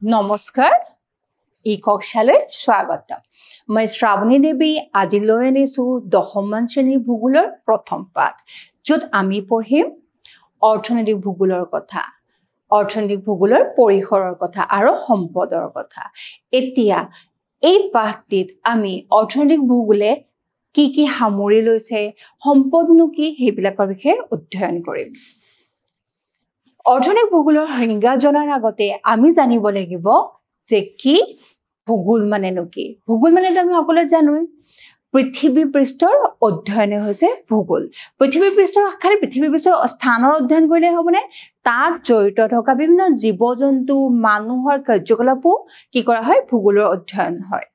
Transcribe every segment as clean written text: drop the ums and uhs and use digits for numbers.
নমস্কাৰ ই কক্ষালৈ স্বাগত মই শ্ৰাৱণী দেৱী আজি লৈ আনিছো 10মান শ্ৰেণীৰ ভূগোলৰ প্ৰথম পাঠ য'ত আমি পঢ়িম অৰ্থনৈতিক ভূগোলৰ কথা অৰ্থনৈতিক ভূগোলৰ পৰিসৰৰ কথা আৰু সম্পদৰ কথা এতিয়া এই পাঠটিত আমি অৰ্থনৈতিক ভূগোলে কি সামৰি লৈছে সম্পদনো কি সেইবিলাকৰ বিষয়ে অধ্যয়ন কৰিম অৰ্থনৈতিক ভূগোলৰ সংজ্ঞা জনাৰ আগতে আমি জানিব লাগিব যে কি ভূগোল মানেনো কি ভূগোল মানে আমি সকলোৱে জানো পৃথিৱী পৃষ্ঠৰ অধ্যয়ন হৈছে ভূগোল পৃথিৱী পৃষ্ঠৰ খালি পৃথিৱী পৃষ্ঠৰ স্থানৰ অধ্যয়ন কৰিলে হ'বনে তাত জড়িত থকা বিভিন্ন জীৱ-জন্তু মানুহৰ কাৰ্যকলাপো কি কৰা হয় ভূগোলৰ অধ্যয়ন হয়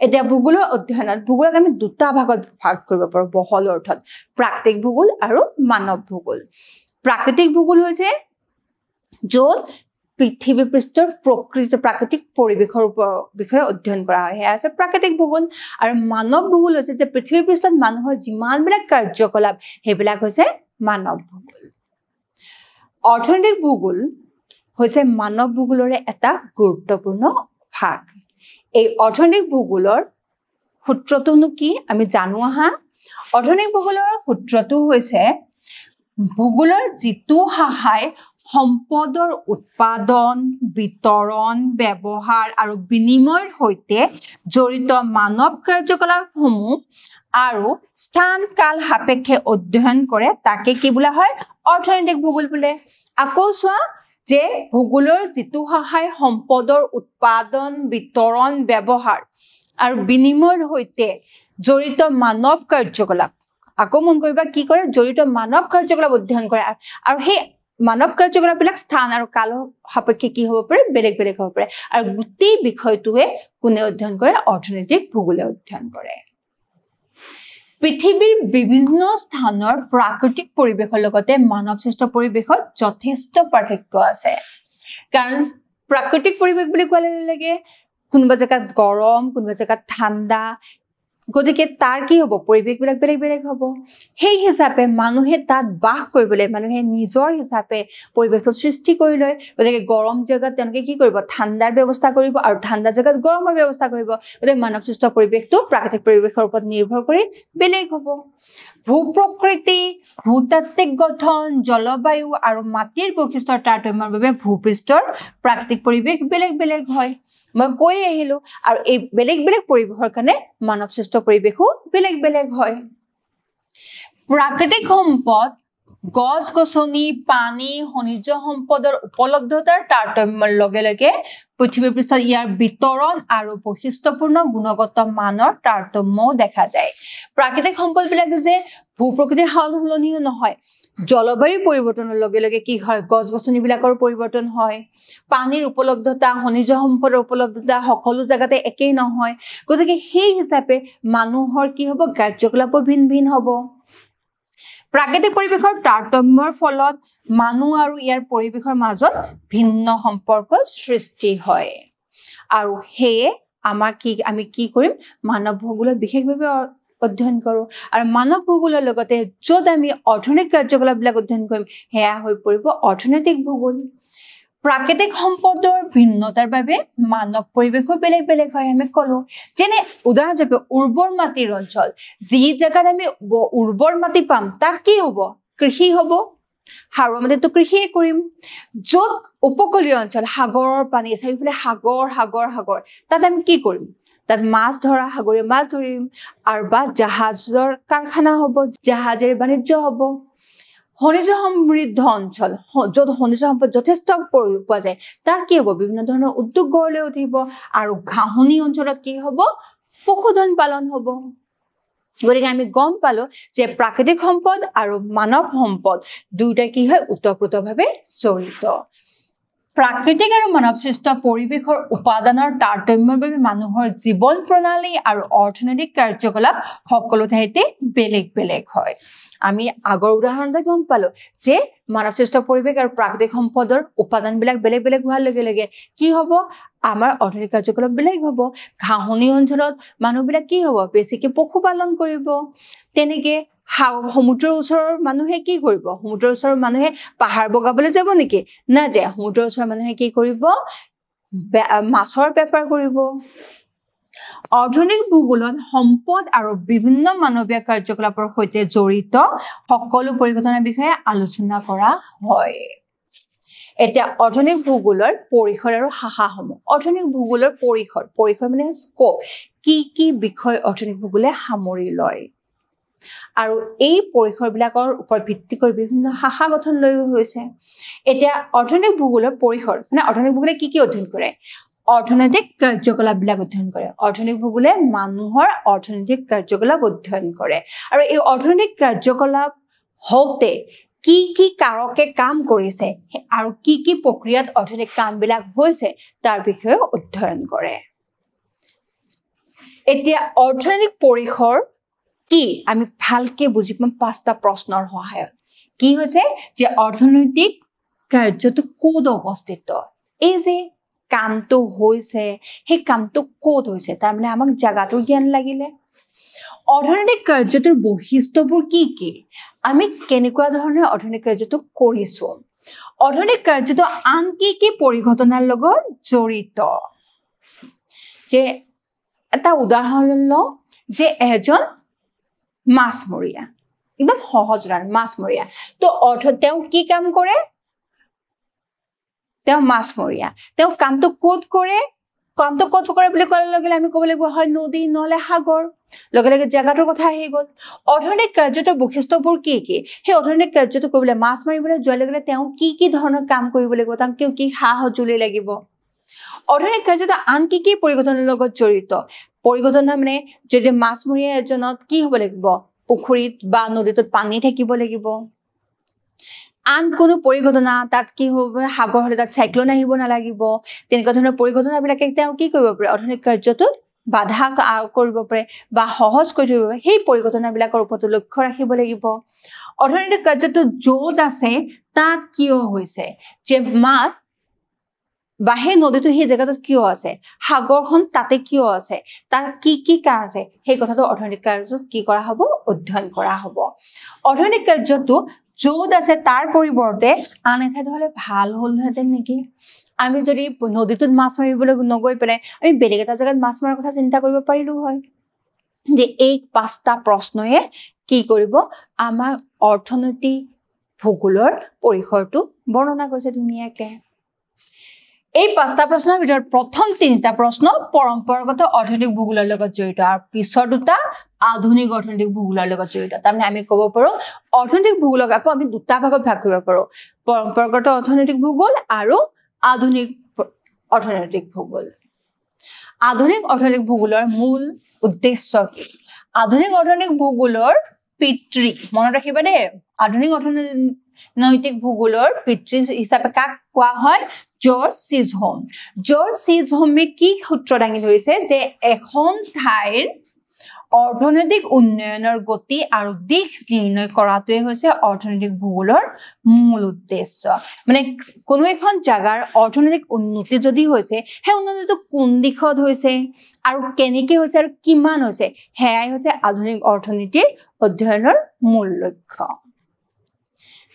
এতিয়া ভূগোলৰ অধ্যয়নত ভূগোলক আমি দুটা ভাগত ভাগ কৰিব পাৰো বহল অৰ্থত প্ৰাকৃতিক ভূগোল আৰু মানৱ ভূগোল প্ৰাকৃতিক ভূগোল হৈছে য'ত পৃথিৱী পৃষ্ঠৰ প্ৰাকৃতিক পৰিৱেশৰ বিষয়ে অধ্যয়ন কৰা হয় সেয়া আছে প্ৰাকৃতিক ভূগোল আৰু মানৱ ভূগোল হৈছে যে পৃথিৱী পৃষ্ঠত মানুহৰ যিমানবিলাক কাৰ্যকলাপ সেইবিলাক হৈছে মানৱ ভূগোল অৰ্থনৈতিক ভূগোল হৈছে মানৱ ভূগোলৰে এটা গুৰুত্বপূৰ্ণ ভাগ এই অৰ্থনৈতিক ভূগোলৰ সূত্ৰটোনো কি আমি জানো আহা অৰ্থনৈতিক ভূগোলৰ সূত্ৰটো হৈছে ভূগোলৰ যিটো শাখাই সম্পদৰ উৎপাদন বিতৰণ ব্যৱহাৰ আৰু বিনিময়ৰ সৈতে জড়িত মানৱ কাৰ্যকলাপসমূহ আৰু স্থান কাল সাপেক্ষে অধ্যয়ন কৰে তাকে কি বোলা হয় অৰ্থনৈতিক ভূগোল বোলে আকৌ চোৱা যে ভূগোলৰ যিটো শাখাই সম্পদৰ উৎপাদন বিতৰণ ব্যৱহাৰ আৰু বিনিময়ৰ সৈতে জড়িত মানৱ কাৰ্যকলাপ আকৌ মন কৰিবা কি কৰে জড়িত মানৱ কাৰ্যকলাপ অধ্যয়ন কৰে আৰু সেই মানৱ কাৰ্যকলাপবিলাক স্থান আৰু কাল সাপেক্ষে কি হ'ব পাৰে বেলেগ বেলেগ হ'ব পাৰে আৰু গোটেই বিষয়টোৱে কোনে অধ্যয়ন কৰে অৰ্থনৈতিক ভূগোলে অধ্যয়ন কৰে পৃথিৱীৰ বিভিন্ন স্থানৰ প্ৰাকৃতিক পৰিৱেশৰ লগতে মানৱ সৃষ্ট পৰিৱেশত যথেষ্ট পাৰ্থক্য আছে কাৰণ প্ৰাকৃতিক পৰিৱেশ বুলি কোৱাৰ লগে কোনোবা জেগাত গৰম কোনোবা জেগাত ঠাণ্ডা গতিকে তাৰ কি হ'ব পৰিৱেশবিলাক বেলেগ বেলেগ হ'ব সেই হিচাপে মানুহে তাত বাস কৰিবলৈ মানুহে নিজৰ হিচাপে পৰিৱেশটো সৃষ্টি কৰি লয় গতিকে গৰম জেগাত তেওঁলোকে কি কৰিব ঠাণ্ডাৰ ব্যৱস্থা কৰিব আৰু ঠাণ্ডা জেগাত গৰমৰ ব্যৱস্থা কৰিব গতিকে মানৱ সৃষ্ট পৰিৱেশটো প্ৰাকৃতিক পৰিৱেশৰ ওপৰত নিৰ্ভৰ কৰি বেলেগ হ'ব ভূ-প্ৰকৃতি ভূতাত্ত্বিক গঠন জলবায়ু আৰু মাটিৰ বৈশিষ্ট্যৰ তাৰতম্যৰ বাবে ভূপৃষ্ঠৰ প্ৰাকৃতিক পৰিৱেশ বেলেগ বেলেগ হয় মই কৈ আহিলো আৰু এই বেলেগ বেলেগ পৰিৱেশৰ কাৰণে মানৱ সৃষ্ট পৰিৱেশো বেলেগ বেলেগ হয় প্ৰাকৃতিক সম্পদ গছ-গছনি পানী খনিজ সম্পদৰ উপলব্ধতাৰ তাৰতম্যৰ লগে লগে পৃথিৱী পৃষ্ঠত ইয়াৰ বিতৰণ আৰু বৈশিষ্ট্যপূৰ্ণ গুণগত মানৰ তাৰতম্যও দেখা যায় প্ৰাকৃতিক সম্পদবিলাক যে ভূ-প্ৰকৃতিৰ সলনিও নহয় জলবায়ুৰ পৰিৱৰ্তনৰ লগে লগে কি হয় গছ-গছনিবিলাকৰ পৰিৱৰ্তন হয় পানীৰ উপলব্ধতা খনিজ সম্পদৰ উপলব্ধতা সকলো জায়গাতে একেই নহয় গতিকে সেই হিচাপে মানুহৰ কি হ'ব কাৰ্যকলাপো ভিন্ন ভিন্ন হ'ব প্ৰাকৃতিক পৰিৱেশৰ তাৰতম্যৰ ফলত মানুহ আৰু ইয়াৰ পৰিৱেশৰ মাজত ভিন্ন সম্পৰ্ক সৃষ্টি হয় আৰু হেয়ে আমি কি কৰিম মানৱ ভূগোলৰ বিশেষভাৱে অধ্যয়ন কৰোঁ আৰু মানৱ ভূগোলৰ লগতে য'ত আমি অৰ্থনৈতিক কাৰ্যকলাপবিলাক অধ্যয়ন কৰিম সেয়া হৈ পৰিব অৰ্থনৈতিক ভূগোল প্ৰাকৃতিক সম্পদৰ ভিন্নতাৰ বাবে মানৱ পৰিৱেশো বেলেগ বেলেগ হয় আমি ক'লো যেনে উদাহৰণস্বৰূপে উৰ্বৰ মাটিৰ অঞ্চল যি জেগাত আমি উৰ্বৰ মাটি পাম তাত কি হ'ব কৃষি হ'ব সাৰুৱা মাটিতো কৃষিয়ে কৰিম য'ত উপকূলীয় অঞ্চল সাগৰৰ পানী চাৰিওফালে সাগৰ তাত আমি কি কৰিম তাত মাছ ধৰা সাগৰীয় মাছ ধৰিম আৰু বা জাহাজৰ কাৰখানা হ'ব জাহাজেৰে বাণিজ্য হ'ব খনিজ সমৃদ্ধ অঞ্চল য'ত খনিজ সম্পদ যথেষ্ট পোৱা যায় তাত কি হ'ব বিভিন্ন ধৰণৰ উদ্যোগ গঢ় লৈ উঠিব আৰু ঘাঁহনি অঞ্চলত কি হ'ব পশুধন পালন হ'ব গতিকে আমি গম পালো যে প্ৰাকৃতিক সম্পদ আৰু মানৱ সম্পদ দুয়োটা কি হয় ওতঃপ্ৰোতভাৱে জড়িত প্ৰাকৃতিক আৰু মানৱ সৃষ্ট পৰিৱেশৰ উপাদানৰ তাৰতম্যৰ বাবে মানুহৰ জীৱন প্ৰণালী আৰু অৰ্থনৈতিক কাৰ্যকলাপ সকলো ঠাইতে বেলেগ বেলেগ হয় আমি আগৰ উদাহৰণতে গম পালো যে মানৱ সৃষ্ট পৰিৱেশ আৰু প্ৰাকৃতিক সম্পদৰ উপাদানবিলাক বেলেগ বেলেগ হোৱাৰ লগে লগে কি হ'ব আমাৰ অৰ্থনৈতিক কাৰ্যকলাপ বেলেগ হ'ব ঘাঁহনি অঞ্চলত মানুহবিলাক কি হ'ব বেছিকৈ পশুপালন কৰিব তেনেকৈ সমুদ্ৰৰ ওচৰৰ মানুহে কি কৰিব সমুদ্ৰৰ ওচৰৰ মানুহে পাহাৰ বগাবলৈ যাব নেকি নাযায় সমুদ্ৰৰ ওচৰৰ মানুহে কি কৰিব মাছৰ বেপাৰ কৰিব অৰ্থনৈতিক ভূগোলত সম্পদ আৰু বিভিন্ন মানৱীয় কাৰ্যকলাপৰ সৈতে জড়িত সকলো পৰিঘটনাৰ বিষয়ে আলোচনা কৰা হয় এতিয়া অৰ্থনৈতিক ভূগোলৰ পৰিসৰ আৰু শাখাসমূহ অৰ্থনৈতিক ভূগোলৰ পৰিসৰ মানে স্কোপ কি বিষয় অৰ্থনৈতিক ভূগোলে সামৰি লয় আৰু এই পৰিসৰবিলাকৰ ওপৰত ভিত্তি কৰি বিভিন্ন শাখা গঠন লৈ হৈছে এতিয়া অৰ্থনৈতিক ভূগোলৰ পৰিসৰ মানে অৰ্থনৈতিক ভূগোলে কি অধ্যয়ন কৰে অৰ্থনৈতিক কাৰ্যকলাপবিলাক অধ্যয়ন কৰে অৰ্থনৈতিক ভূগোলে মানুহৰ অৰ্থনৈতিক কাৰ্যকলাপ অধ্যয়ন কৰে আৰু এই অৰ্থনৈতিক কাৰ্যকলাপ হওঁতে কি কাৰকে কাম কৰিছে আৰু কি প্ৰক্ৰিয়াত অৰ্থনৈতিক কামবিলাক হৈছে তাৰ বিষয়ে অধ্যয়ন কৰে এতিয়া অৰ্থনৈতিক পৰিসৰ কি আমি ভালকে বুজি পাম পাঁচটা প্ৰশ্নৰ সহায়ত কি হৈছে যে অৰ্থনৈতিক কাৰ্যটো ক'ত অৱস্থিত এই যে কামটো হৈছে সেই কামটো ক'ত হৈছে তাৰ মানে আমাক জাগাটোৰ জ্ঞান লাগিলে অৰ্থনৈতিক কাৰ্যটোৰ বৈশিষ্ট্যবোৰ কি আমি কেনেকুৱা ধৰণে অৰ্থনৈতিক কাৰ্যটো কৰিছো অৰ্থনৈতিক কাৰ্যটো আন কি পৰিঘটনাৰ লগত জড়িত যে এটা উদাহৰণ লওঁ যে এজন মাছমৰীয়া একদম সহজ উদাহৰণ মাছমৰীয়া তো তেওঁ কি কাম কৰে তেওঁ মাছমৰীয়া তেওঁ কামটো ক'ত কৰে বুলি ক'লে লগে আমি ক'ব লাগিব হয় নদী নহলে সাগৰ লগে জাগাটোৰ কথা আহি গ'ল অৰ্থনৈতিক কাৰ্যটোৰ বৈশিষ্ট্যবোৰ কি সেই অৰ্থনৈতিক কাৰ্যটো কৰিবলৈ মাছ মাৰিবলৈ যোৱাৰ লগে তেওঁ কি ধৰণৰ কাম কৰিব লাগিব তাক কি সা-সঁজুলি লাগিব অৰ্থনৈতিক কাৰ্যটো আন কি পৰিঘটনাৰ লগত জড়িত পৰিঘটনা মানে যদি মাছমৰীয়া এজনত কি হ'ব লাগিব পুখুৰীত বা নদীটোত পানী থাকিব লাগিব আন কোনো পৰিঘটনা তাত কি হ'ব সাগৰ হলে তাত সাইক্লোন আহিব নালাগিব তেনেকুৱা ধৰণৰ পৰিঘটনাবিলাকে তেওঁ কি কৰিব পাৰে অৰ্থনৈতিক কাৰ্যটোত বাধা কৰিব পাৰে বা সহজ কৰি দিব পাৰে সেই পৰিঘটনাবিলাকৰ ওপৰত লক্ষ্য ৰাখিব লাগিব অৰ্থনৈতিক কাৰ্যটো য'ত আছে তাত কিয় হৈছে যে মাছ বা সেই নদীটো সেই জেগাটোত কিয় আছে সাগৰখন তাতে কিয় আছে তাৰ কি কাৰণ আছে সেই কথাটো অৰ্থনৈতিক কাৰ্যত কি কৰা হ'ব অধ্যয়ন কৰা হ'ব অৰ্থনৈতিক কাৰ্যটো য'ত আছে তাৰ পৰিৱৰ্তে আন এঠাইত হ'লে ভাল হ'লহেঁতেন নেকি আমি যদি নদীটোত মাছ মাৰিবলৈ নগৈ পেলাই আমি বেলেগ এটা জেগাত মাছ মৰাৰ কথা চিন্তা কৰিব পাৰিলো হয় যে এই পাঁচটা প্ৰশ্নয়ে কি কৰিব আমাৰ অৰ্থনৈতিক ভূগোলৰ পৰিসৰটো বৰ্ণনা কৰিছে ধুনীয়াকে এই পাঁচটা প্ৰশ্নৰ ভিতৰত প্ৰথম তিনিটা প্ৰশ্ন পৰম্পৰাগত অৰ্থনৈতিক ভূগোলৰ লগত জড়িত আৰু পিছৰ দুটা আধুনিক অৰ্থনৈতিক ভূগোলৰ লগত জড়িত তাৰমানে আমি ক'ব পাৰো অৰ্থনৈতিক ভূগোলক আকৌ আমি দুটা ভাগত ভাগ কৰিব পাৰো পৰম্পৰাগত অৰ্থনৈতিক ভূগোল আৰু আধুনিক অৰ্থনৈতিক ভূগোল আধুনিক অৰ্থনৈতিক ভূগোলৰ মূল উদ্দেশ্য কি আধুনিক অৰ্থনৈতিক ভূগোলৰ পিতৃ মনত ৰাখিবা দেই আধুনিক অৰ্থনৈতিক ভূগোলৰ পিতৃ হিচাপে কাক কোৱা হয় জৰ্জ চিজহোমে কি সূত্ৰ দাঙি ধৰিছে যে এখন ঠাইৰ অৰ্থনৈতিক উন্নয়নৰ গতি আৰু দিশ নিৰ্ণয় কৰাটোৱে হৈছে অৰ্থনৈতিক ভূগোলৰ মূল উদ্দেশ্য মানে কোনো এখন জাগাৰ অৰ্থনৈতিক উন্নতি যদি হৈছে সেই উন্নতিটো কোন দিশত হৈছে আৰু কেনেকৈ হৈছে আৰু কিমান হৈছে হেয়াই হৈছে আধুনিক অৰ্থনীতিৰ অধ্যয়নৰ মূল লক্ষ্য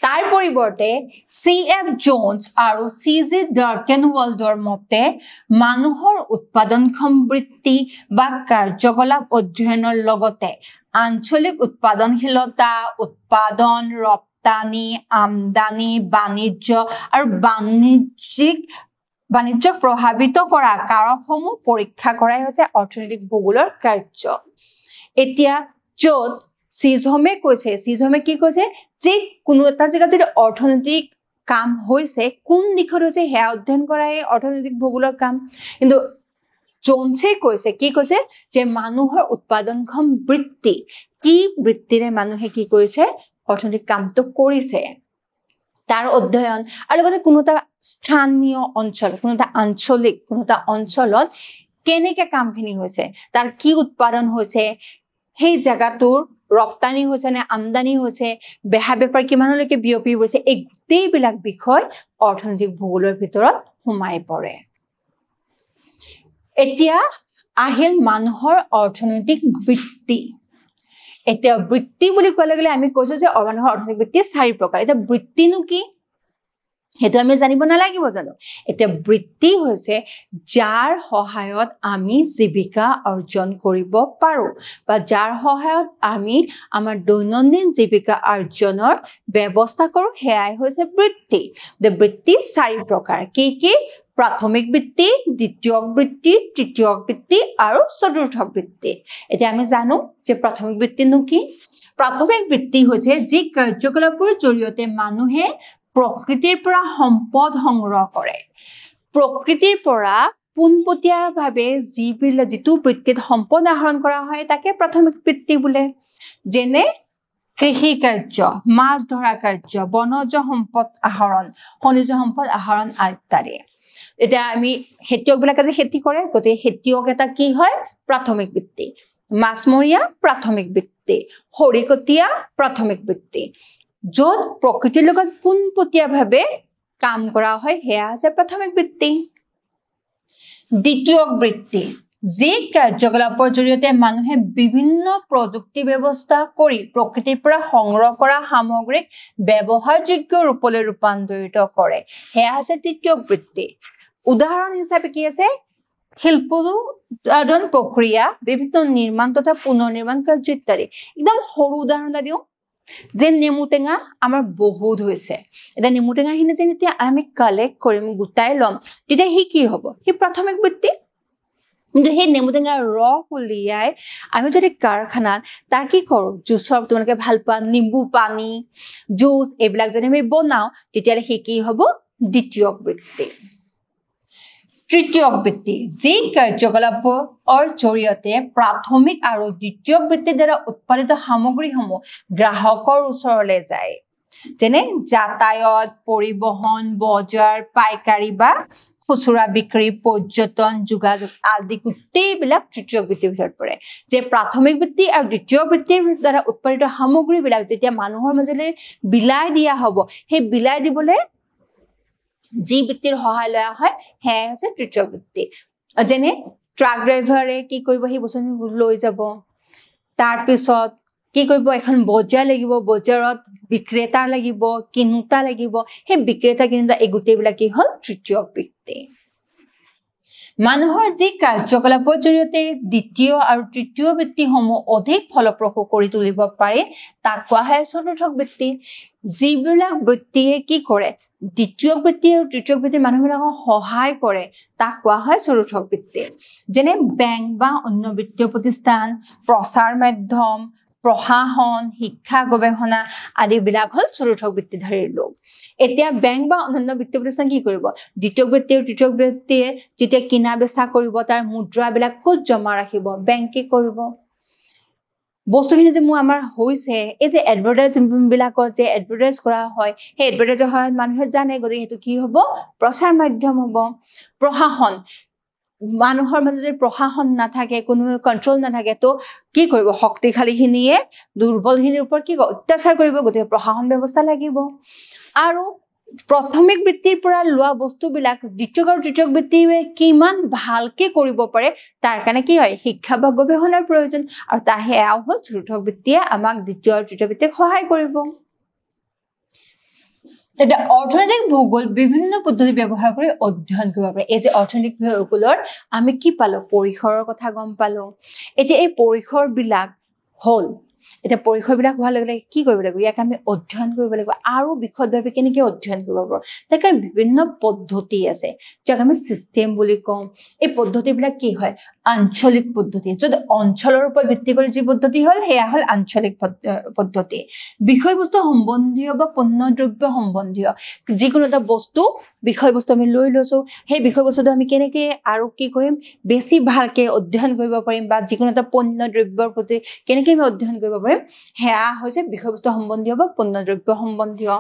তাৰ পৰিৱৰ্তে C.F. জোন্স আৰু C.G. ডাৰ্কেনৱল্ডৰ মতে মানুহৰ উৎপাদনক্ষম বৃত্তি বা কাৰ্যকলাপ অধ্যয়নৰ লগতে আঞ্চলিক উৎপাদনশীলতা উৎপাদন ৰপ্তানি আমদানি বাণিজ্য আৰু বাণিজ্যক প্ৰভাৱিত কৰা কাৰকসমূহ পৰীক্ষা কৰাই হৈছে অৰ্থনৈতিক ভূগোলৰ কাৰ্য এতিয়া য'ত চিজহোমে কি কৈছে যে কোনো এটা জেগাত যদি অৰ্থনৈতিক কাম হৈছে কোন দিশত হৈছে হেয়া অধ্যয়ন কৰাই অৰ্থনৈতিক ভূগোলৰ কাম কিন্তু জোন্সে কৈছে যে মানুহৰ উৎপাদনক্ষম বৃত্তি কি বৃত্তিৰে মানুহে কি কৰিছে অৰ্থনৈতিক কামটো কৰিছে তাৰ অধ্যয়ন আৰু লগতে কোনো এটা স্থানীয় অঞ্চল কোনো এটা অঞ্চলত কেনেকৈ কামখিনি হৈছে তাৰ কি উৎপাদন হৈছে সেই জায়গাটোৰ ৰপ্তানি হৈছে নে আমদানি হৈছে বেহা বেপাৰ কিমানলৈকে বিয়পি পৰিছে এই গোটেইবিলাক বিষয় অৰ্থনৈতিক ভূগোলৰ ভিতৰত সোমাই পৰে এতিয়া আহিল মানুহৰ অৰ্থনৈতিক বৃত্তি এতিয়া বৃত্তি বুলি ক'লে আমি কৈছো যে মানুহৰ অৰ্থনৈতিক বৃত্তি চাৰি প্ৰকাৰ এতিয়া বৃত্তিনো কি হেতু আমি জানিব নালাগিব জানো এতিয়া বৃত্তি হৈছে যাৰ সহায়ত আমি জীৱিকা অৰ্জন কৰিব পাৰো বা যাৰ সহায়ত আমি আমাৰ দৈনন্দিন জীৱিকা অৰ্জনৰ ব্যৱস্থা কৰো হেয়াই হৈছে বৃত্তি বৃত্তি চাৰি প্ৰকাৰ কি প্ৰাথমিক বৃত্তি দ্বিতীয়ক বৃত্তি তৃতীয়ক বৃত্তি আৰু চতুৰ্থক বৃত্তি এতিয়া আমি জানো যে প্ৰাথমিক বৃত্তিনো কি প্ৰাথমিক বৃত্তি হৈছে যি কাৰ্যকলাপৰ জৰিয়তে মানুহে প্ৰকৃতিৰ পৰা সম্পদ সংগ্ৰহ কৰে প্ৰকৃতিৰ পৰা পোনপটীয়াভাৱে যিটো বৃত্তিত সম্পদ আহৰণ কৰা হয় তাকে প্ৰাথমিক বৃত্তি বোলে যেনে কৃষি কাৰ্য মাছ ধৰা কাৰ্য বনজ সম্পদ আহৰণ খনিজ সম্পদ আহৰণ ইত্যাদি এতিয়া আমি খেতিয়কবিলাকে যে খেতি কৰে গতিকে খেতিয়ক এটা কি হয় প্ৰাথমিক বৃত্তি মাছমৰীয়া প্ৰাথমিক বৃত্তি খৰিকটীয়া প্ৰাথমিক বৃত্তি য'ত প্ৰকৃতিৰ লগত পোনপটীয়াভাৱে কাম কৰা হয় হেয়া হৈছে প্ৰাথমিক বৃত্তি দ্বিতীয়ক বৃত্তি যি কাৰ্যকলাপৰ জৰিয়তে মানুহে বিভিন্ন প্ৰযুক্তি ব্যৱস্থা কৰি প্ৰকৃতিৰ পৰা সংগ্ৰহ কৰা সামগ্ৰীক ব্যৱহাৰযোগ্য ৰূপলৈ ৰূপান্তৰিত কৰে হেয়া হৈছে দ্বিতীয়ক বৃত্তি উদাহৰণ হিচাপে কি আছে শিল্প উৎপাদন প্ৰক্ৰিয়া বিভিন্ন নিৰ্মাণ তথা পুনৰ্নিৰ্মাণ কাৰ্য ইত্যাদি একদম সৰু উদাহৰণ এটা দিওঁ যে নেমু টেঙা আমাৰ বহুত হৈছে এটা নেমু টেঙাখিনি যেতিয়া আমি কালেক্ট কৰিম গোটাই ল'ম তেতিয়া সি কি হ'ব সি প্ৰাথমিক বৃত্তি কিন্তু সেই নেমু টেঙাৰ ৰস উলিয়াই আমি যদি কাৰখানাত তাৰ কি কৰোঁ জুচৰ তোমালোকে ভাল পোৱা নিম্বু পানী জুচ এইবিলাক যদি আমি বনাওঁ তেতিয়াহ'লে সি কি হ'ব দ্বিতীয়ক বৃত্তি তৃতীয়ক বৃত্তি যি কাৰ্যকলাপৰ জৰিয়তে প্ৰাথমিক আৰু দ্বিতীয়ক বৃত্তিৰ দ্বাৰা উৎপাদিত সামগ্ৰীসমূহ গ্ৰাহকৰ ওচৰলৈ যায় যেনে যাতায়াত পৰিবহণ বজাৰ পাইকাৰী বা খুচুৰা বিক্ৰী পৰ্যটন যোগাযোগ আদি গোটেইবিলাক তৃতীয়ক বৃত্তিৰ ভিতৰত পৰে যে প্ৰাথমিক বৃত্তি আৰু দ্বিতীয় বৃত্তিৰ দ্বাৰা উৎপাদিত সামগ্ৰীবিলাক যেতিয়া মানুহৰ মাজলৈ বিলাই দিয়া হ'ব সেই বিলাই দিবলৈ যি বৃত্তিৰ সহায় লোৱা হয় সেয়া হৈছে তৃতীয় বৃত্তি যেনে ট্ৰাক ড্ৰাইভাৰে কি কৰিব সেই বস্তুখিনি লৈ যাব তাৰপিছত কি কৰিব এখন বজাৰ লাগিব বজাৰত বিক্ৰেতা লাগিব কিনোতা লাগিব সেই বিক্ৰেতা কিনোতা এই গোটেইবিলাক কি হ'ল তৃতীয় বৃত্তি মানুহৰ যি কাৰ্যকলাপৰ জৰিয়তে দ্বিতীয় আৰু তৃতীয় বৃত্তিসমূহ অধিক ফলপ্ৰসূ কৰি তুলিব পাৰে তাক কোৱা হয় চতুৰ্থক বৃত্তি যিবিলাক বৃত্তিয়ে কি কৰে দ্বিতীয় বৃত্তি আৰু তৃতীয় বৃত্তিৰ মানুহবিলাকক সহায় কৰে তাক কোৱা হয় চতুৰ্থক বৃত্তি যেনে বেংক বা অন্য বিত্তীয় প্ৰতিষ্ঠান প্ৰচাৰ মাধ্যম প্ৰশাসন শিক্ষা গৱেষণা আদিবিলাক হ'ল চতুৰ্থক বৃত্তিধাৰীৰ লোক এতিয়া বেংক বা অন্যান্য বিত্তীয় প্ৰতিষ্ঠান কি কৰিব দ্বিতীয় বৃত্তি আৰু তৃতীয় বৃত্তিয়ে যেতিয়া কিনা বেচা কৰিব তাৰ মুদ্ৰাবিলাক ক'ত জমা ৰাখিব বেংকে কৰিব বস্তুখিনি যে আমাৰ হৈছে এই যে এডভাৰটাইজবিলাকত যে এডভাৰটাইজ কৰা হয় সেই এডভাৰটাইজৰ সহায়ত মানুহে জানে গতিকে সেইটো কি হ'ব প্ৰচাৰ মাধ্যম হ'ব প্ৰশাসন মানুহৰ মাজত যদি প্ৰশাসন নাথাকে কোনো কণ্ট্ৰল নাথাকে তো কি কৰিব শক্তিশালীখিনিয়ে দুৰ্বলখিনিৰ ওপৰত কি অত্যাচাৰ কৰিব গতিকে প্ৰশাসন ব্যৱস্থা লাগিব আৰু প্ৰাথমিক বৃত্তিৰ পৰা লোৱা বস্তুবিলাক দ্বিতীয় আৰু তৃতীয় বৃত্তিয়ে কিমান ভালকে কৰিব পাৰে তাৰ কাৰণে কি হয় শিক্ষা বা গৱেষণাৰ প্ৰয়োজন আৰু সেয়াও হ'ল চতুৰ্থ বৃত্তিয়ে আমাক দ্বিতীয় আৰু তৃতীয় বৃত্তিক সহায় কৰিব এতিয়া অৰ্থনৈতিক ভূগোল বিভিন্ন পদ্ধতি ব্যৱহাৰ কৰি অধ্যয়ন কৰিব পাৰে এই যে অৰ্থনৈতিক ভূগোলৰ আমি কি পালো পৰিসৰৰ কথা গম পালো এতিয়া এই পৰিসৰবিলাক হ'ল এটা পৰিসৰবিলাক হোৱাৰ লগে লগে কি কৰিব লাগিব ইয়াক আমি অধ্যয়ন কৰিব লাগিব আৰু বিশদভাৱে কেনেকৈ অধ্যয়ন কৰিব পাৰোঁ তাৰ কাৰণে বিভিন্ন পদ্ধতি আছে যাক আমি চিষ্টেম বুলি কওঁ এই পদ্ধতিবিলাক কি হয় আঞ্চলিক পদ্ধতি যদি অঞ্চলৰ ওপৰত ভিত্তি কৰি যি পদ্ধতি হ'ল সেয়া হ'ল আঞ্চলিক পদ্ধতি বিষয়বস্তু সম্বন্ধীয় বা পণ্যদ্ৰব্য সম্বন্ধীয় যিকোনো এটা বস্তু বিষয়বস্তু আমি লৈ লৈছোঁ সেই বিষয়বস্তুটো আমি কেনেকৈ আৰু কি কৰিম বেছি ভালকৈ অধ্যয়ন কৰিব পাৰিম বা যিকোনো এটা পণ্যদ্ৰব্যৰ প্ৰতি কেনেকৈ আমি অধ্যয়ন কৰিব পাৰিম সেয়া হৈছে বিষয়বস্তু সম্বন্ধীয় বা পণ্যদ্ৰব্য সম্বন্ধীয়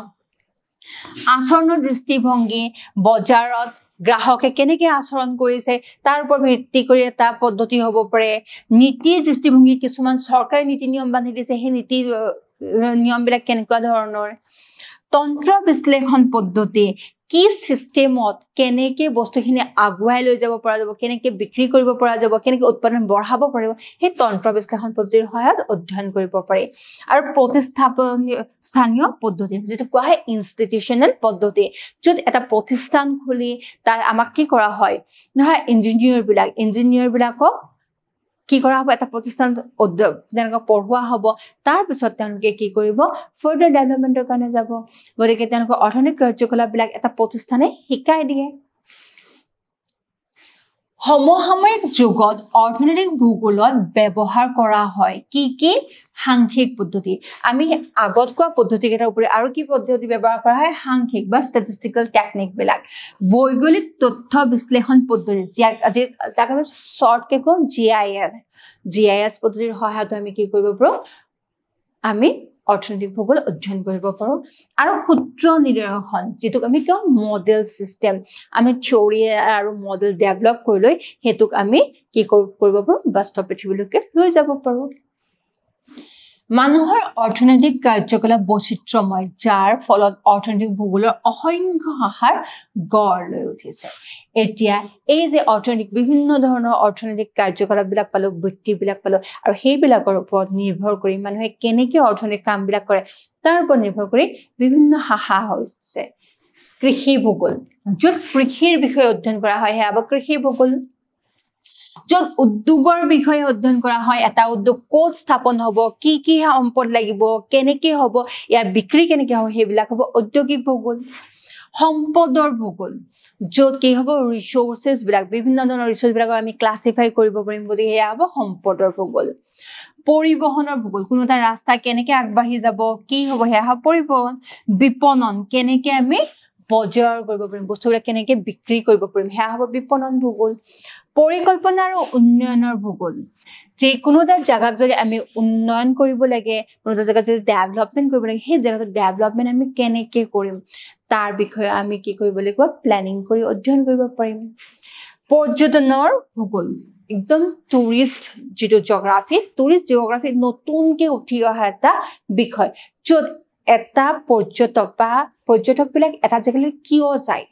আচৰণৰ দৃষ্টিভংগী বজাৰত গ্ৰাহকে কেনেকৈ আচৰণ কৰিছে তাৰ ওপৰত ভিত্তি কৰি এটা পদ্ধতি হ'ব পাৰে নীতিৰ দৃষ্টিভংগী কিছুমান চৰকাৰী নীতি নিয়ম বান্ধি দিছে সেই নীতি নিয়মবিলাক কেনেকুৱা ধৰণৰ তন্ত্ৰ বিশ্লেষণ পদ্ধতি কি সিস্টেমত কেনেকে বস্তুখিনি আগুৱাই লৈ যাব পৰা যাব, কেনেকে বিক্ৰী কৰিব পৰা যাব, কেনেকে উৎপাদন বঢ়াব পাৰিব, সেই তন্ত্ৰ বিশ্লেষণ পদ্ধতিৰ সহায়ত অধ্যয়ন কৰিব পাৰি। আৰু স্থানীয় পদ্ধতি যেটো কোৱা হয় ইনষ্টিটিউচনেল পদ্ধতি, য'ত এটা প্ৰতিষ্ঠান খুলি তাৰ আমাক কি কৰা হয়, নহয় ইঞ্জিনিয়াৰ বিলাকক কি কৰা হ'ব, এটা প্ৰতিষ্ঠান তেনেকৈ পঢ়োৱা হ'ব, তাৰ পিছত তেওঁলোকে কি কৰিব, ফাৰ্ডাৰ ডেভেলপমেণ্টৰ কাৰণে যাব। গতিকে তেওঁলোকৰ অৰ্থনৈতিক কাৰ্যকলাপবিলাক এটা প্ৰতিষ্ঠানে শিকাই দিয়ে। সমসাময়িক যুগত অৰ্থনৈতিক ভূগোলত ব্যৱহাৰ কৰা হয় কি সাংখ্যিক পদ্ধতি। আমি আগত কোৱা পদ্ধতিকেইটাৰ উপৰি আৰু কি পদ্ধতি ব্যৱহাৰ কৰা হয়, সাংখ্যিক বা ষ্টেটিষ্টিকেল টেকনিক বিলাক, ভৌগোলিক তথ্য বিশ্লেষণ পদ্ধতি, যাক আমি শৰ্টকে কওঁ GIS পদ্ধতিৰ সহায়ত আমি কি কৰিব পাৰোঁ, আমি অৰ্থনৈতিক ভূগোল অধ্যয়ন কৰিব পাৰোঁ। আৰু সূত্ৰ নিৰ্দেশন, যিটোক আমি কওঁ মডেল চিষ্টেম, আমি থিয়ৰী আৰু মডেল ডেভেলপ কৰি লৈ সেইটোক আমি কি কৰিব পাৰোঁ, বাস্তৱ পৃথিৱীলৈকে লৈ যাব পাৰোঁ। মানুহৰ অৰ্থনৈতিক কাৰ্যকলাপ বৈচিত্ৰ্যময়, যাৰ ফলত অৰ্থনৈতিক ভূগোলৰ অসংখ্য শাখাৰ গঢ় লৈ উঠিছে। এতিয়া এই যে বিভিন্ন ধৰণৰ অৰ্থনৈতিক কাৰ্যকলাপবিলাক পালোঁ, বৃত্তিবিলাক পালোঁ, আৰু সেইবিলাকৰ ওপৰত নিৰ্ভৰ কৰি মানুহে কেনেকৈ অৰ্থনৈতিক কামবিলাক কৰে তাৰ ওপৰত নিৰ্ভৰ কৰি বিভিন্ন শাখা হৈছে। কৃষি ভূগোল, য'ত কৃষিৰ বিষয়ে অধ্যয়ন কৰা হয় সেয়া কৃষি ভূগোল। য'ত উদ্যোগৰ বিষয়ে অধ্যয়ন কৰা হয়, এটা উদ্যোগ ক'ত স্থাপন হ'ব, কি সম্পদ লাগিব, কেনেকৈ হ'ব, ইয়াৰ বিক্ৰী কেনেকৈ হ'ব, সেইবিলাক হ'ব ঔদ্যোগিক ভূগোল। সম্পদৰ ভূগোল, য'ত কি হ'ব, ৰিচোৰ্চেছ বিলাক, বিভিন্ন ধৰণৰ ৰিচোৰ্চ বিলাকক আমি ক্লাছিফাই কৰিব পাৰিম, গতিকে সেয়া হ'ব সম্পদৰ ভূগোল। পৰিবহনৰ ভূগোল, কোনো এটা ৰাস্তা কেনেকৈ আগবাঢ়ি যাব, কি হ'ব, সেয়া হ'ব পৰিবহন। বিপণন, কেনেকৈ আমি বজাৰ কৰিব পাৰিম, বস্তুবিলাক কেনেকৈ বিক্ৰী কৰিব পাৰিম, সেয়া হ'ব বিপণন ভূগোল। পৰিকল্পনা আৰু উন্নয়নৰ ভূগোল, যে কোনো এটা জাগাক যদি আমি উন্নয়ন কৰিব লাগে, কোনো এটা জাগাত যদি ডেভেলপমেণ্ট কৰিব লাগে, সেই জাগাটোৰ ডেভেলপমেণ্ট আমি কেনেকৈ কৰিম তাৰ বিষয়ে আমি কি কৰিব লাগিব, প্লেনিং কৰি অধ্যয়ন কৰিব পাৰিম। পৰ্যটনৰ ভূগোল, একদম টুৰিষ্ট যিটো জিঅ'গ্ৰাফি নতুনকৈ উঠি অহা এটা বিষয়, য'ত এটা পৰ্যটকবিলাক এটা জেগালৈ কিয় যায়,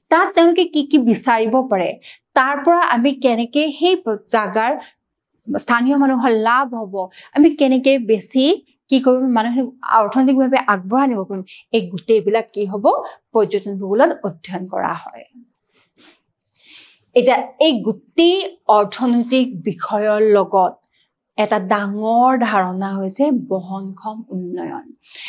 তাত তেওঁলোকে কি বিচাৰিব পাৰে, তাৰ পৰা আমি কেনেকৈ সেই জাগাৰ স্থানীয় মানুহৰ লাভ হ'ব, আমি কেনেকৈ বেছি কি কৰিম, মানুহে অৰ্থনৈতিকভাৱে আগবঢ়াই নিব পাৰিম, এই গোটেইবিলাক কি হ'ব, পৰ্যটন ভূগোলত অধ্যয়ন কৰা হয়। এতিয়া এই গোটেই অৰ্থনৈতিক বিষয়ৰ লগত এটা ডাঙৰ ধাৰণা হৈছে বহনক্ষম উন্নয়ন।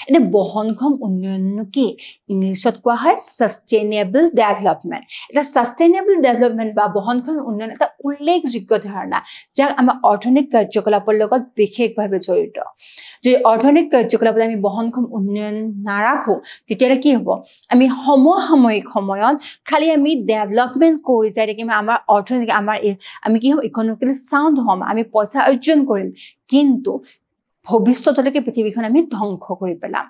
এতিয়া বহনক্ষম উন্নয়ননো কি, ইংলিছত কোৱা হয় সাষ্টেইনেবল ডেভেলপমেণ্ট। এটা সাষ্টেইনেবল ডেভেলপমেণ্ট বা বহনক্ষম উন্নয়ন এটা উল্লেখযোগ্য ধাৰণা, যাক আমাৰ অৰ্থনৈতিক কাৰ্যকলাপৰ লগত বিশেষভাৱে জড়িত। যদি অৰ্থনৈতিক কাৰ্যকলাপত আমি বহনক্ষম উন্নয়ন নাৰাখোঁ, তেতিয়াহ'লে কি হ'ব, আমি সমসাময়িক সময়ত খালি আমি ডেভেলপমেণ্ট কৰি যাই থাকিম, আমাৰ অৰ্থনৈতিক আমি কি হ'ম, ইকনমিকেলি চাউণ্ড হ'ম, আমি পইচা অৰ্জন কৰিম, কিন্তু ভৱিষ্যতলৈকে পৃথিৱীখন আমি ধ্বংস কৰি পেলাম।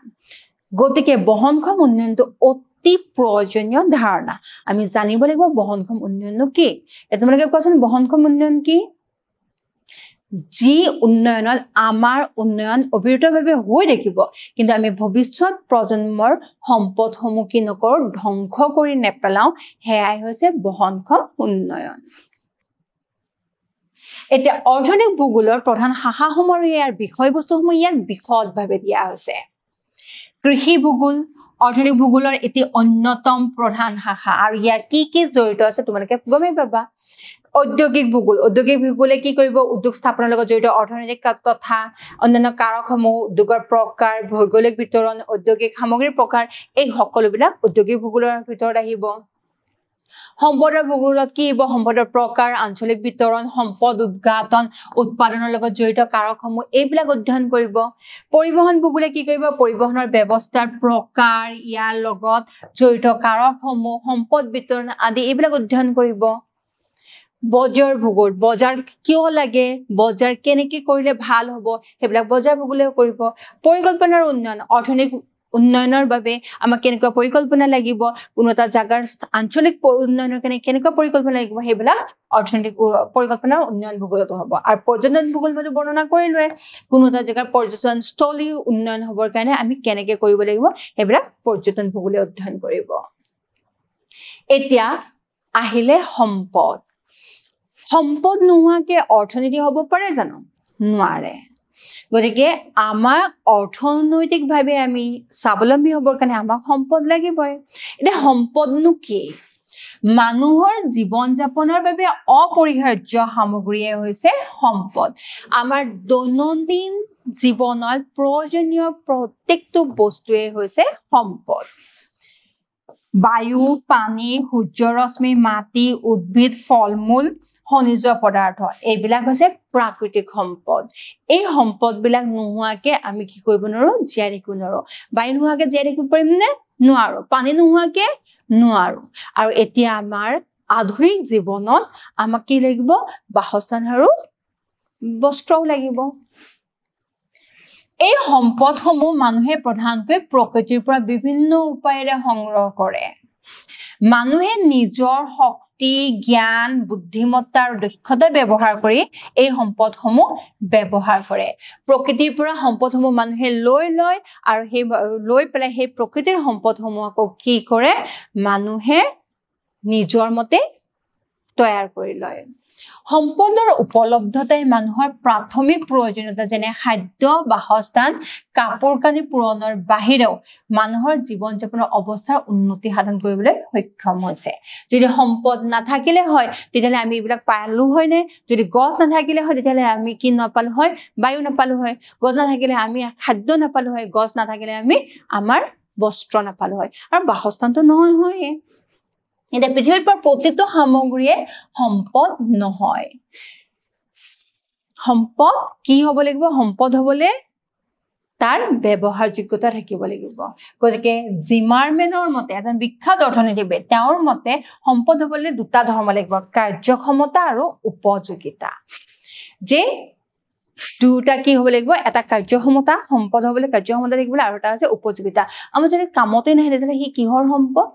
গতিকে বহনক্ষম উন্নয়নটো অতি প্ৰয়োজনীয় ধাৰণা। আমি জানিব লাগিব বহনক্ষম উন্নয়ননো কি। তোমালোকে কোৱাচোন, বহনক্ষম উন্নয়ন কি? যি উন্নয়নত আমাৰ উন্নয়ন অবিৰতভাৱে হৈ থাকিব, কিন্তু আমি ভৱিষ্যত প্ৰজন্মৰ সম্পদসমূহ কি নকৰোঁ, ধ্বংস কৰি নেপেলাওঁ, সেয়াই হৈছে বহনক্ষম উন্নয়ন। এতিয়া অৰ্থনৈতিক ভূগোলৰ প্ৰধান শাখাসমূহ আৰু ইয়াৰ বিষয়বস্তুসমূহ ইয়াক বিশদভাৱে দিয়া হৈছে। কৃষি ভূগোল অৰ্থনৈতিক ভূগোলৰ এটি অন্যতম প্ৰধান শাখা, আৰু ইয়াৰ কি জড়িত আছে তোমালোকে গমেই পাবা। ঔদ্যোগিক ভূগোলে কি কৰিব, উদ্যোগ স্থাপনৰ লগত জড়িত অৰ্থনৈতিক তথা অন্যান্য কাৰকসমূহ, উদ্যোগৰ প্ৰকাৰ, ভৌগোলিক বিতৰণ, ঔদ্যোগিক সামগ্ৰীৰ প্ৰকাৰ, এই সকলোবিলাক ঔদ্যোগিক ভূগোলৰ ভিতৰত আহিব। সম্পদৰ ভূগোলত কি হ'ব, সম্পদৰ প্ৰকাৰ, আঞ্চলিক বিতৰণ, সম্পদ উৎপাদন, উৎপাদনৰ লগত জড়িত কাৰকসমূহ, এইবিলাক অধ্যয়ন কৰিব। পৰিবহন ভূগোলে কি কৰিব, পৰিবহনৰ ব্যৱস্থাৰ প্ৰকাৰ, ইয়াৰ লগত জড়িত কাৰকসমূহ, সম্পদ বিতৰণ আদি এইবিলাক অধ্যয়ন কৰিব। বজাৰ ভূগোল, বজাৰ কিয় লাগে, বজাৰ কেনেকৈ কৰিলে ভাল হ'ব, সেইবিলাক বজাৰ ভূগোলে কৰিব। পৰিকল্পনাৰ উন্নয়ন, অৰ্থনৈতিক উন্নয়নৰ বাবে আমাক কেনেকুৱা পৰিকল্পনা লাগিব, কোনো এটা জাগাৰ আঞ্চলিক উন্নয়নৰ কাৰণে কেনেকুৱা পৰিকল্পনা লাগিব, সেইবিলাক অৰ্থনৈতিক পৰিকল্পনাৰ উন্নয়ন ভূগোলতো হ'ব। আৰু পৰ্যটন ভূগোল মই বৰ্ণনা কৰিলোৱে, কোনো এটা জাগাৰ পৰ্যটনস্থলী উন্নয়ন হ'বৰ কাৰণে আমি কেনেকৈ কৰিব লাগিব, সেইবিলাক পৰ্যটন ভূগোলে অধ্যয়ন কৰিব। এতিয়া আহিলে সম্পদ সম্পদ নোহোৱাকে অৰ্থনীতি হ'ব পাৰে জানো নোৱাৰে গতিকে আমাক অৰ্থনৈতিকভাৱে আমি স্বাৱলম্বী হ'বৰ কাৰণে আমাক সম্পদ লাগিবই এটা সম্পদনো কি মানুহৰ জীৱন যাপনৰ বাবে অপৰিহাৰ্য সামগ্ৰীয়ে হৈছে সম্পদ আমাৰ দৈনন্দিন জীৱনৰ প্ৰয়োজনীয় প্ৰত্যেকটো বস্তুৱে হৈছে সম্পদ বায়ু পানী সূৰ্যৰশ্মি মাটি উদ্ভিদ ফলমূল খনিজ পদাৰ্থ এইবিলাক হৈছে প্ৰাকৃতিক সম্পদ এই সম্পদবিলাক নোহোৱাকে আমি কি কৰিব নোৱাৰো জীয়াই থাকিব নোৱাৰো বায়ু নোহোৱাকে জীয়াই থাকিব পাৰিম নে নোৱাৰো পানী নোহোৱাকে নোৱাৰো আৰু এতিয়া আমাৰ আধুনিক জীৱনত আমাক কি লাগিব বাসস্থান আৰু বস্ত্ৰও লাগিব এই সম্পদসমূহ মানুহে প্ৰধানকৈ প্ৰকৃতিৰ পৰা বিভিন্ন উপায়েৰে সংগ্ৰহ কৰে মানুহে নিজৰ শক্তি জ্ঞান বুদ্ধিমত্তা আৰু দক্ষতা ব্যৱহাৰ কৰি এই সম্পদসমূহ ব্যৱহাৰ কৰে প্ৰকৃতিৰ পৰা সম্পদসমূহ মানুহে লৈ লয় আৰু সেই লৈ পেলাই সেই প্ৰকৃতিৰ সম্পদসমূহ আকৌ কি কৰে মানুহে নিজৰ মতে তৈয়াৰ কৰি লয় সম্পদৰ উপলব্ধতাই মানুহৰ প্ৰাথমিক প্ৰয়োজনীয়তা যেনে খাদ্য বাসস্থান কাপোৰ কানি পূৰণৰ বাহিৰেও মানুহৰ জীৱন যাপনৰ অৱস্থাৰ উন্নতি সাধন কৰিবলৈ সক্ষম হৈছে যদি সম্পদ নাথাকিলে হয় তেতিয়ালে আমি এইবিলাক পালো হয় নে যদি গছ নাথাকিলে হয় তেতিয়ালে আমি কি নাপালো হয় বায়ু নাপালো হয় গছ নাথাকিলে আমি খাদ্য নাপালো হয় গছ নাথাকিলে আমি আমাৰ বস্ত্ৰ নাপালো হয় আৰু বাসস্থানটো নহয় হয় এটা পৃথিৱীৰ পৰা প্ৰতিটো সামগ্ৰীয়ে সম্পদ নহয় সম্পদ কি হ'ব লাগিব সম্পদ হ'বলে তাৰ ব্যৱহাৰযোগ্যতা থাকিব লাগিব গতিকে জিমাৰমেনৰ মতে এজন বিখ্যাত অৰ্থনীতিবিদ তেওঁৰ মতে সম্পদ হ'বলে দুটা ধৰ্ম লাগিব কাৰ্যক্ষমতা আৰু উপযোগিতা যে দুটা কি হ'ব লাগিব এটা কাৰ্যক্ষমতা সম্পদ হ'বলে কাৰ্যক্ষমতা থাকিব আৰু এটা আছে উপযোগিতা আমাৰ যদি কামতে নাহে তেতিয়ালে হি কিহৰ সম্পদ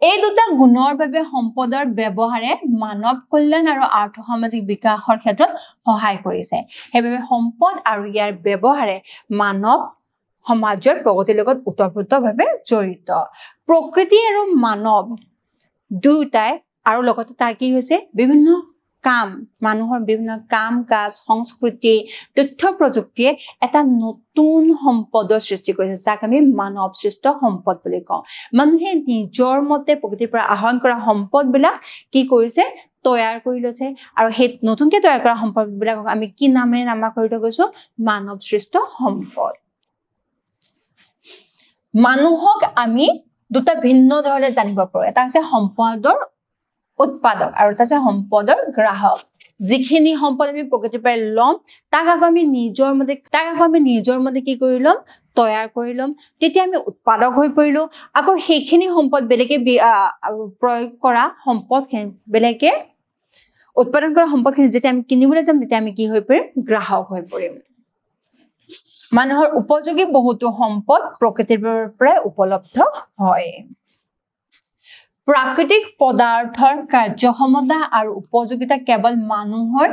এই দুটা গুণৰ বাবে সম্পদৰ ব্যৱহাৰে মানৱ কল্যাণ আৰু আৰ্থ-সামাজিক বিকাশৰ ক্ষেত্ৰত সহায় কৰিছে সেইবাবে সম্পদ আৰু ইয়াৰ ব্যৱহাৰে মানৱ সমাজৰ প্ৰগতিৰ লগত ওতঃপ্ৰোতভাৱে জড়িত প্ৰকৃতি আৰু মানৱ দুটাই আৰু লগতে তাৰ কি হৈছে বিভিন্ন কাম মানুহৰ বিভিন্ন কাম কাজ সংস্কৃতি তথ্য প্ৰযুক্তিয়ে এটা নতুন সম্পদৰ সৃষ্টি কৰিছে যাক আমি মানৱ সৃষ্ট সম্পদ বুলি কওঁ মানুহে নিজৰ মতে প্ৰকৃতিৰ পৰা আহৰণ কৰা সম্পদবিলাক কি কৰিছে তৈয়াৰ কৰি লৈছে আৰু সেই নতুনকৈ তৈয়াৰ কৰা সম্পদবিলাকক আমি কি নামেৰে নামাকৰিত কৰিছো মানৱ সৃষ্ট সম্পদ মানুহক আমি দুটা ভিন্ন ধৰণে জানিব পাৰো এটা আছে সম্পদৰ উৎপাদক আৰু এটা আছে সম্পদৰ গ্ৰাহক যিখিনি সম্পদ আমি প্ৰকৃতিৰ পৰা ল'ম তাক আকৌ আমি নিজৰ মতে কি কৰি ল'ম তৈয়াৰ কৰি ল'ম তেতিয়া আমি উৎপাদক হৈ পৰিলো আকৌ সেইখিনি সম্পদ বেলেগে প্ৰয়োগ কৰা সম্পদখিনি বেলেগে উৎপাদন কৰা সম্পদখিনি যেতিয়া আমি কিনিবলৈ যাম তেতিয়া আমি কি হৈ পৰিম গ্ৰাহক হৈ পৰিম মানুহৰ উপযোগী বহুতো সম্পদ প্ৰকৃতিৰ পৰা উপলব্ধ হয় প্ৰাকৃতিক পদাৰ্থৰ কাৰ্যক্ষমতা আৰু উপযোগিতা কেৱল মানুহৰ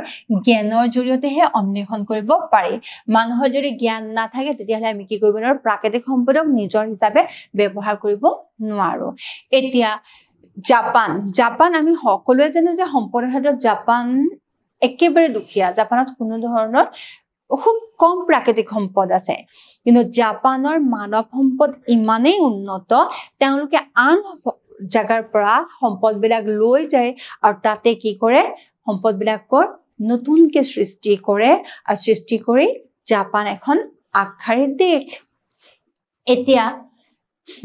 জ্ঞানৰ জৰিয়তেহে অন্বেষণ কৰিব পাৰি মানুহৰ যদি জ্ঞান নাথাকে তেতিয়াহ'লে আমি কি কৰিব নোৱাৰো প্ৰাকৃতিক সম্পদক নিজৰ হিচাপে ব্যৱহাৰ কৰিব নোৱাৰো এতিয়া জাপান আমি সকলোৱে জানো যে সম্পদৰ ক্ষেত্ৰত জাপান একেবাৰে দুখীয়া জাপানত কোনো ধৰণৰ খুব কম প্ৰাকৃতিক সম্পদ আছে কিন্তু জাপানৰ মানৱ সম্পদ ইমানেই উন্নত তেওঁলোকে আন জাগাৰ পৰা সম্পদবিলাক লৈ যায় আৰু তাতে কি কৰে সম্পদবিলাকৰ নতুনকৈ সৃষ্টি কৰে আৰু সৃষ্টি কৰি জাপান এখন আগশাৰীৰ দেশ এতিয়া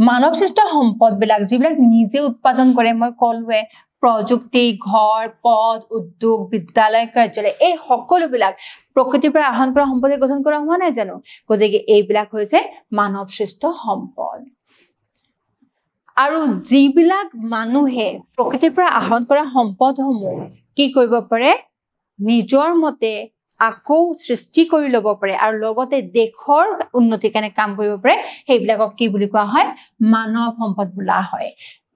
মানৱ সৃষ্ট সম্পদবিলাক যিবিলাক নিজে উৎপাদন কৰে মই ক'লোৱে প্ৰযুক্তি ঘৰ পথ উদ্যোগ বিদ্যালয় কাৰ্যালয় এই সকলোবিলাক প্ৰকৃতিৰ পৰা আহৰণ কৰা সম্পদে গঠন কৰা হোৱা নাই জানো গতিকে এইবিলাক হৈছে মানৱ সৃষ্ট সম্পদ আৰু যিবিলাক মানুহে প্ৰকৃতিৰ পৰা আহৰণ কৰা সম্পদসমূহ কি কৰিব পাৰে নিজৰ মতে আকৌ সৃষ্টি কৰি ল'ব পাৰে আৰু লগতে দেশৰ উন্নতিৰ কাৰণে কাম কৰিব পাৰে সেইবিলাকক কি বুলি কোৱা হয় মানৱ সম্পদ বোলা হয়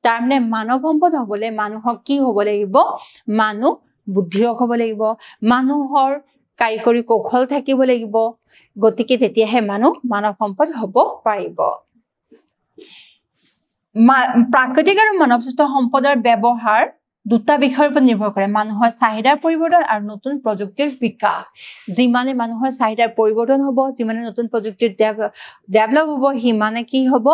তাৰমানে মানৱ সম্পদ হ'বলৈ মানুহক কি হ'ব লাগিব মানুহ বুদ্ধিয়ক হ'ব লাগিব মানুহৰ কাৰিকৰী কৌশল থাকিব লাগিব গতিকে তেতিয়াহে মানৱ সম্পদ হ'ব পাৰিব প্ৰাকৃতিক আৰু মানৱসৃষ্ট সম্পদৰ ব্যৱহাৰ দুটা বিষয়ৰ ওপৰত নিৰ্ভৰ কৰে মানুহৰ চাহিদাৰ পৰিৱৰ্তন আৰু নতুন প্ৰযুক্তিৰ বিকাশ যিমানে মানুহৰ চাহিদাৰ পৰিৱৰ্তন হ'ব যিমানে নতুন প্ৰযুক্তিৰ ডেভেলপ হ'ব সিমানে কি হ'ব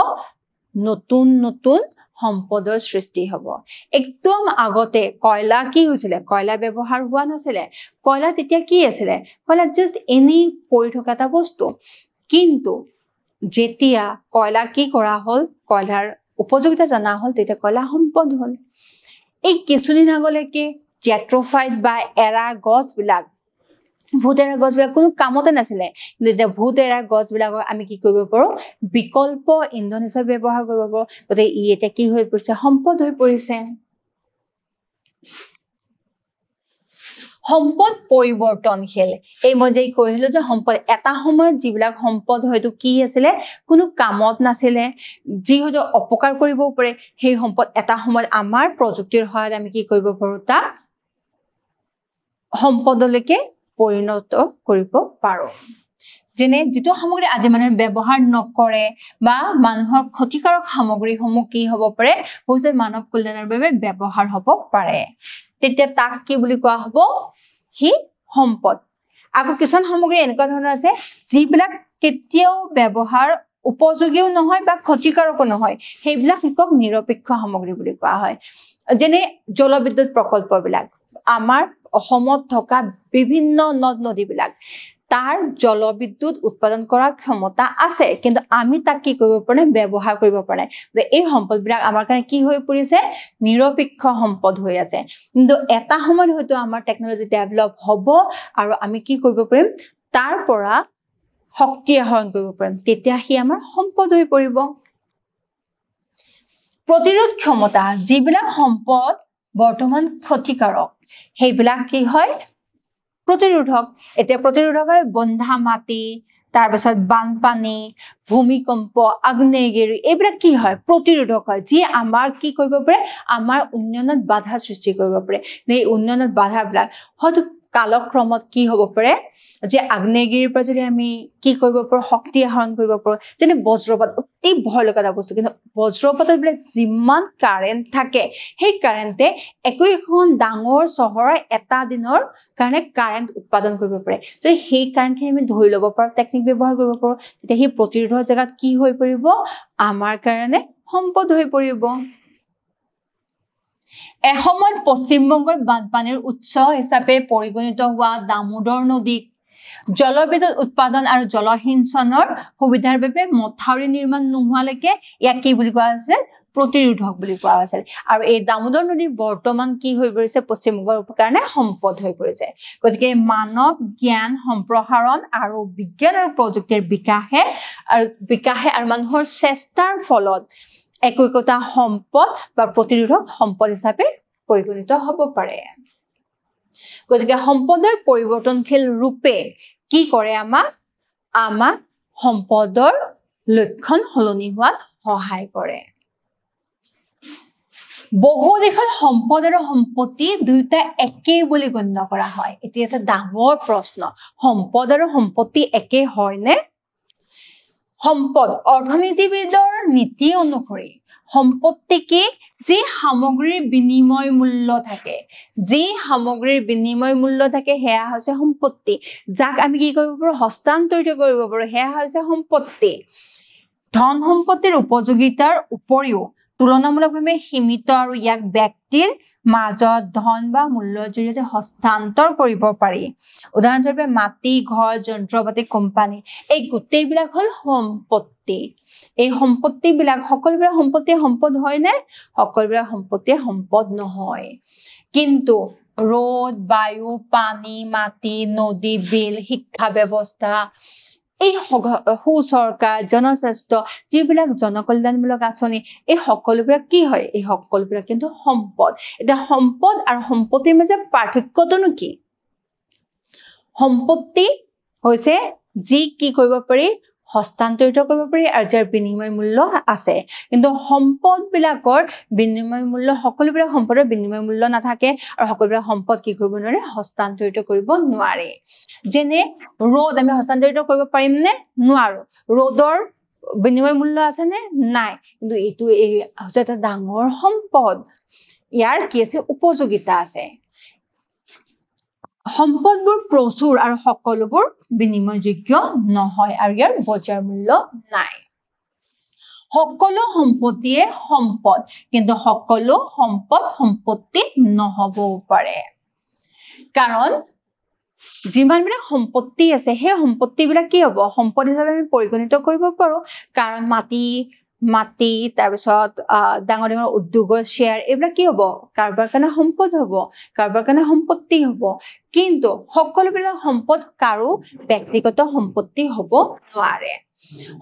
নতুন নতুন সম্পদৰ সৃষ্টি হ'ব একদম আগতে কয়লা কি হৈছিলে কয়লা ব্যৱহাৰ হোৱা নাছিলে কয়লা তেতিয়া কি আছিল কয়লা জাস্ট এনি পৰি থকা এটা বস্তু কিন্তু যেতিয়া কয়লা কি কৰা হ'ল কয়লাৰ উপযোগিতা জানা হ'ল তেতিয়া কয়লা সম্পদ হ'ল এই কিছুদিন আগলৈকে জেট্ৰোফাইট বা এৰা গছবিলাক ভূত এৰা গছবিলাক কোনো কামতে নাছিলে কিন্তু এতিয়া ভূত এৰা গছবিলাকক আমি কি কৰিব পাৰো বিকল্প ইন্ধন হিচাপে ব্যৱহাৰ কৰিব পাৰো গতিকে ই এতিয়া কি হৈ পৰিছে সম্পদ হৈ পৰিছে সম্পদ পৰিৱৰ্তনশীল এই মই যে কৈছিলো যে সম্পদ এটা সময়ত যিবিলাক সম্পদ হয়তো কি আছিলে কোনো কামত নাছিলে যি হয়তো অপকাৰ কৰিব পাৰে সেই সম্পদ এটা সময়ত আমাৰ প্ৰযুক্তিৰ সহায়ত আমি কি কৰিব পাৰো তা সম্পদলৈকে পৰিণত কৰিব পাৰো যেনে যেটো সামগ্ৰী আজি মানুহে ব্যৱহাৰ নকৰে বা মানুহৰ ক্ষতিকাৰক সামগ্ৰীসমূহ কি হ'ব পাৰে হৈছে মানৱ কল্যাণৰ বাবে ব্যৱহাৰ হ'ব পাৰে তেতিয়া তাক কি বুলি কোৱা হ'ব হি সম্পদ আকৌ কিছুমান সামগ্ৰী এনেকুৱা ধৰণৰ আছে যিবিলাক কেতিয়াও ব্যৱহাৰ উপযোগীও নহয় বা ক্ষতিকাৰকো নহয় সেইবিলাক একক নিৰপেক্ষ সামগ্ৰী বুলি কোৱা হয় যেনে জলবিদ্যুৎ প্ৰকল্পবিলাক আমাৰ অসমত থকা বিভিন্ন নদ নদীবিলাক তাৰ জলবিদ্যুৎ উৎপাদন কৰাৰ ক্ষমতা আছে কিন্তু আমি তাক কি কৰিব পৰা ব্যৱহাৰ কৰিব পৰা যে এই সম্পদবিলাক আমাৰ কাৰণে কি হৈ পৰিছে নিৰপেক্ষ সম্পদ হৈ আছে কিন্তু এটা সময়ত হয়তো আমাৰ টেকনলজি ডেভেলপ হ'ব আৰু আমি কি কৰিব পাৰিম তাৰ পৰা শক্তি আহৰণ কৰিব পাৰিম তেতিয়া হি আমাৰ সম্পদ হৈ পৰিব প্ৰতিৰোধ ক্ষমতা যিবিলাক সম্পদ বৰ্তমান ক্ষতিকাৰক সেইবিলাক কি হয় প্ৰতিৰোধক এতিয়া প্ৰতিৰোধক হয় বন্ধা মাটি তাৰ পিছত বানপানী ভূমিকম্প আগ্নেয়গিৰি এইবিলাক কি হয় প্ৰতিৰোধক হয় যি আমাৰ কি কৰিব পাৰে আমাৰ উন্নয়নত বাধা সৃষ্টি কৰিব পাৰে এই উন্নয়নত বাধাবিলাক হয়তো কালক্ৰমত কি হ'ব পাৰে যে আগ্নেয়গিৰিৰ পৰা যদি আমি কি কৰিব পাৰো শক্তি আহৰণ কৰিব পাৰো যেনে বজ্ৰপাত অতি ভয় লগা এটা বস্তু কিন্তু বজ্ৰপাতত বিলাক যিমান কাৰেণ্ট থাকে সেই কাৰেণ্টে একোখন ডাঙৰ চহৰৰ এটা দিনৰ কাৰণে কাৰেণ্ট উৎপাদন কৰিব পাৰে যদি সেই কাৰেণ্টখিনি আমি ধৰি ল'ব পাৰো টেকনিক ব্যৱহাৰ কৰিব পাৰো তেতিয়া সেই প্ৰতিৰোধৰ জেগাত কি হৈ পৰিব আমাৰ কাৰণে সম্পদ হৈ পৰিব এসময়ত পশ্চিমবংগৰ বানপানীৰ উৎস হিচাপে পৰিগণিত হোৱা দামোদৰ নদীক জলবিদ্যুৎ উৎপাদন আৰু জলসিঞ্চনৰ সুবিধাৰ বাবে মথাউৰি নিৰ্মাণ নোহোৱালৈকে ইয়াক কি বুলি কোৱা হৈছে প্ৰতিৰোধক বুলি কোৱা হৈছিল আৰু এই দামোদৰ নদী বৰ্তমান কি হৈ পৰিছে পশ্চিমবংগৰ কাৰণে সম্পদ হৈ পৰিছে গতিকে মানৱ জ্ঞান সম্প্ৰসাৰণ আৰু বিজ্ঞান আৰু প্ৰযুক্তিৰ বিকাশে আৰু মানুহৰ চেষ্টাৰ ফলত একোটা সম্পদ বা প্ৰতিৰোধক সম্পদ হিচাপে পৰিগণিত হ'ব পাৰে গতিকে সম্পদৰ পৰিৱৰ্তনশীল ৰূপে কি কৰে আমাক সম্পদৰ লক্ষণ সলনি হোৱাত সহায় কৰে বহু দেশত সম্পদ আৰু সম্পত্তি দুয়োটা একেই বুলি গণ্য কৰা হয় এতিয়া এটা ডাঙৰ প্ৰশ্ন সম্পদ আৰু সম্পত্তি একে হয়নে সম্পদ অৰ্থনীতিবিদৰ নীতি অনুসৰি সম্পত্তি কি যি সামগ্ৰীৰ বিনিময় মূল্য থাকে সেয়া হৈছে সম্পত্তি যাক আমি কি কৰিব পাৰো হস্তান্তৰিত কৰিব পাৰো সেয়া হৈছে সম্পত্তি ধন সম্পত্তিৰ উপযোগিতাৰ উপৰিও তুলনামূলকভাৱে সীমিত আৰু ইয়াক ব্যক্তিৰ মাজত ধন বা মূল্যৰ জৰিয়তে হস্তান্তৰ কৰিব পাৰি উদাহৰণস্বৰূপে মাটি ঘৰ যন্ত্ৰপাতি কোম্পানী এই গোটেইবিলাক হ'ল সম্পত্তি এই সম্পত্তিবিলাক সকলোবিলাক সম্পত্তি সম্পদ হয় নে সকলোবিলাক সম্পত্তি সম্পদ নহয় কিন্তু ৰোড বায়ু পানী মাটি নদী বিল শিক্ষা ব্যৱস্থা এই সুচৰকাৰ জনস্বাস্থ্য যিবিলাক জনকল্যাণমূলক আঁচনি এই সকলোবিলাক কি হয় এই সকলোবিলাক কিন্তু সম্পদ এটা সম্পদ আৰু সম্পত্তিৰ মাজত পাৰ্থক্যটো কি সম্পত্তি হৈছে যি কি কৰিব পাৰি হস্তান্তৰিত কৰিব পাৰি আৰু যাৰ বিনিময় মূল্য আছে কিন্তু সম্পদ বিলাকৰ বিনিময় মূল্য সকলোবিলাক সম্পদৰ বিনিময় মূল্য নাথাকে আৰু সকলোবিলাক সম্পদ কি কৰিব নোৱাৰে হস্তান্তৰিত কৰিব নোৱাৰে যেনে ৰোড আমি হস্তান্তৰিত কৰিব পাৰিম নে নোৱাৰো ৰোডৰ বিনিময় মূল্য আছে নে নাই কিন্তু এইটো এই হৈছে এটা ডাঙৰ সম্পদ ইয়াৰ কি আছে উপযোগিতা আছে সম্পদবোৰ প্ৰচুৰ আৰু সকলোবোৰ বিনিময়যোগ্য নহয় আৰু ইয়াৰ বজাৰ মূল্য নাই সকলো সম্পত্তিয়ে সম্পদ কিন্তু সকলো সম্পদ সম্পত্তি নহবও পাৰে কাৰণ যিমান বিলাক সম্পত্তি আছে সেই সম্পত্তি বিলাক কি হ'ব সম্পদ হিচাপে আমি পৰিগণিত কৰিব পাৰো কাৰণ মাটি তাৰপিছত ডাঙৰ ডাঙৰ উদ্যোগৰ শ্বেয়াৰ এইবিলাক কি হ'ব কাৰোবাৰ কাৰণে সম্পদ হ'ব কাৰোবাৰ কাৰণে সম্পত্তি হ'ব কিন্তু সকলোবিলাক সম্পদ কাৰো ব্যক্তিগত সম্পত্তি হ'ব নোৱাৰে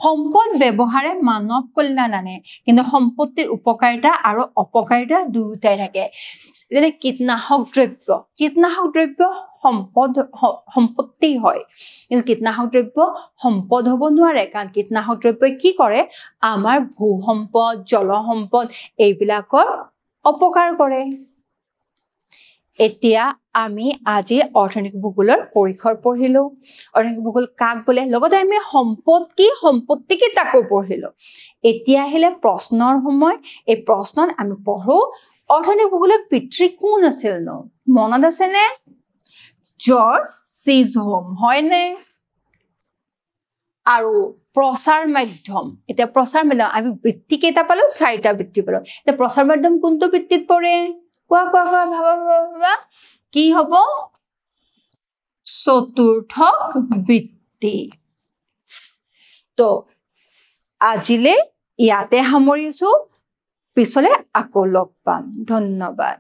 সম্পদ ব্যৱহাৰে মানৱ কল্যাণ আনে কিন্তু সম্পত্তিৰ উপকাৰিতা আৰু অপকাৰিতা দুয়োটাই থাকে যেনে কীটনাশক দ্ৰব্য সম্পত্তি হয় কিন্তু কীটনাশক দ্ৰব্য সম্পদ হ'ব নোৱাৰে কাৰণ কীটনাশক দ্ৰব্যই কি কৰে আমাৰ ভূ সম্পদ জল সম্পদ এইবিলাকৰ অপকাৰ কৰে এতিয়া আমি আজি অৰ্থনৈতিক ভূগোলৰ পৰিসৰ পঢ়িলো অৰ্থনৈতিক ভূগোল কাক বোলে লগতে আমি সম্পত্তি কি তাকো পঢ়িলো এতিয়া আহিলে প্ৰশ্নৰ সময় এই প্ৰশ্নত আমি পঢ়ো অৰ্থনৈতিক ভূগোলৰ পিতৃ কোন আছিল নো মনত আছে নে জৰ্জ চিজহোম হয়নে আৰু প্ৰচাৰ মাধ্যম এতিয়া প্ৰচাৰ মাধ্যম আমি বৃত্তি কেইটা পালো 4টা বৃত্তি পালো এতিয়া প্ৰচাৰ মাধ্যম কোনটো বৃত্তিত পৰে কোৱা ভাবা কি হ'ব চতুৰ্থ বৃত্তি তো আজিলে ইয়াতে সামৰিছো পিছলে আকৌ লগ পাম ধন্যবাদ